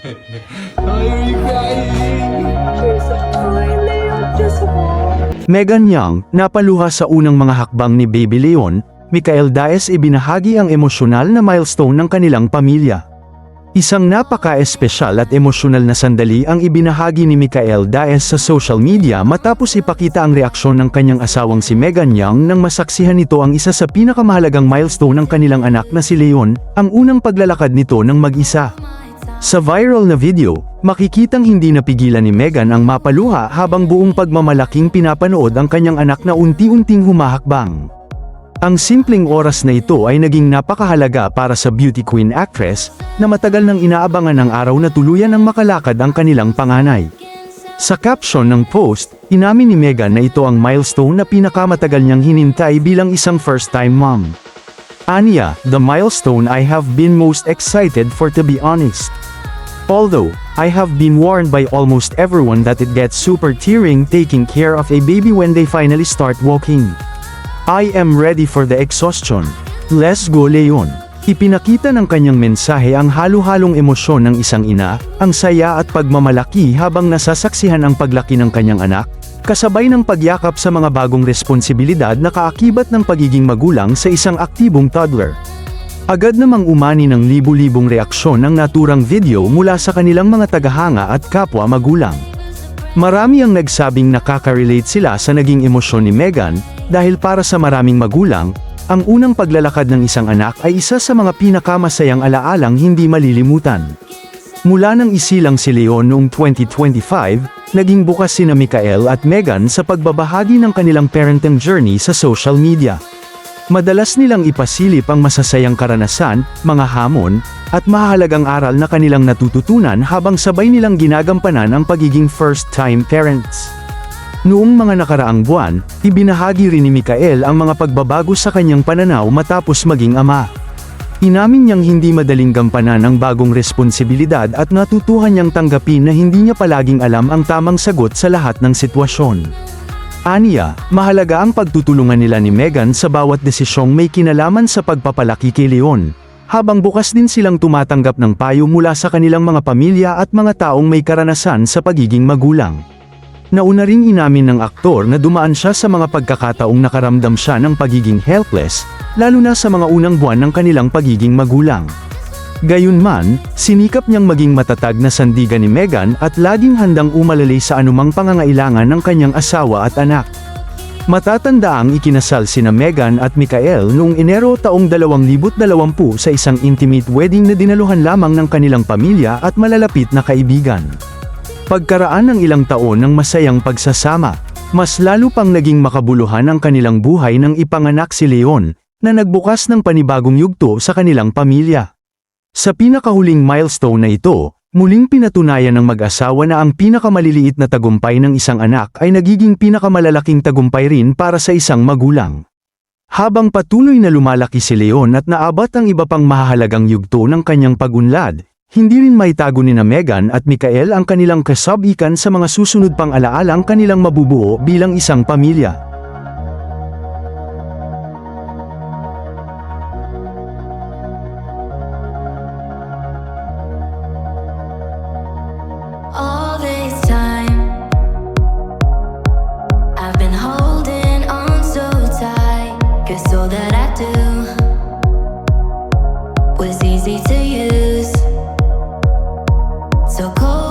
Why are you crying? You're so kind, Leon. Just walk. Megan Young, napaluha sa unang mga hakbang ni Baby Leon, Mikael Daes ibinahagi ang emosyonal na milestone ng kanilang pamilya. Isang napaka-espesyal at emosyonal na sandali ang ibinahagi ni Mikael Daes sa social media matapos ipakita ang reaksyon ng kanyang asawang si Megan Young nang masaksihan nito ang isa sa pinakamahalagang milestone ng kanilang anak na si Leon, ang unang paglalakad nito ng mag-isa. Sa viral na video, makikitang hindi napigilan ni Megan ang mapaluha habang buong pagmamalaking pinapanood ang kanyang anak na unti-unting humahakbang. Ang simpleng oras na ito ay naging napakahalaga para sa beauty queen actress, na matagal nang inaabangan ang araw na tuluyan ang makalakad ang kanilang panganay. Sa caption ng post, inamin ni Megan na ito ang milestone na pinakamatagal niyang hinintay bilang isang first-time mom. Aniya, the milestone I have been most excited for, to be honest. Although, I have been warned by almost everyone that it gets super tiring taking care of a baby when they finally start walking. I am ready for the exhaustion. Let's go, Leon. Ipinakita ng kanyang mensahe ang halo-halong emosyon ng isang ina, ang saya at pagmamalaki habang nasasaksihan ang paglaki ng kanyang anak, kasabay ng pagyakap sa mga bagong responsibilidad na kaakibat ng pagiging magulang sa isang aktibong toddler. Agad namang umani ng libu-libong reaksyon ng naturang video mula sa kanilang mga tagahanga at kapwa magulang. Marami ang nagsabing nakaka-relate sila sa naging emosyon ni Megan, dahil para sa maraming magulang, ang unang paglalakad ng isang anak ay isa sa mga pinakamasayang alaalang hindi malilimutan. Mula nang isilang si Leon noong 2025, naging bukas sina Mikael at Megan sa pagbabahagi ng kanilang parenting journey sa social media. Madalas nilang ipasilip ang masasayang karanasan, mga hamon, at mahalagang aral na kanilang natututunan habang sabay nilang ginagampanan ang pagiging first-time parents. Noong mga nakaraang buwan, ibinahagi rin ni Mikael ang mga pagbabago sa kanyang pananaw matapos maging ama. Inamin niyang hindi madaling gampanan ang bagong responsibilidad at natutuhan niyang tanggapin na hindi niya palaging alam ang tamang sagot sa lahat ng sitwasyon. Aniya, mahalaga ang pagtutulungan nila ni Megan sa bawat desisyong may kinalaman sa pagpapalaki kay Leon, habang bukas din silang tumatanggap ng payo mula sa kanilang mga pamilya at mga taong may karanasan sa pagiging magulang. Nauna ring inamin ng aktor na dumaan siya sa mga pagkakataong nakaramdam siya ng pagiging helpless, lalo na sa mga unang buwan ng kanilang pagiging magulang. Gayunman, sinikap niyang maging matatag na sandigan ni Megan at laging handang umalalay sa anumang pangangailangan ng kanyang asawa at anak. Matatandaang ikinasal sina Megan at Mikael noong Enero taong 2020 sa isang intimate wedding na dinaluhan lamang ng kanilang pamilya at malalapit na kaibigan. Pagkaraan ng ilang taon ng masayang pagsasama, mas lalo pang naging makabuluhan ang kanilang buhay nang ipanganak si Leon, na nagbukas ng panibagong yugto sa kanilang pamilya. Sa pinakahuling milestone na ito, muling pinatunayan ng mag-asawa na ang pinakamaliliit na tagumpay ng isang anak ay nagiging pinakamalalaking tagumpay rin para sa isang magulang. Habang patuloy na lumalaki si Leon at naabot ang iba pang mahahalagang yugto ng kanyang pag-unlad, hindi rin maitago ni Megan at Mikael ang kanilang kasabikan sa mga susunod pang alaalang kanilang mabubuo bilang isang pamilya. All this time, I've been holding on so tight, 'cause all that I do was easy to use. So cold.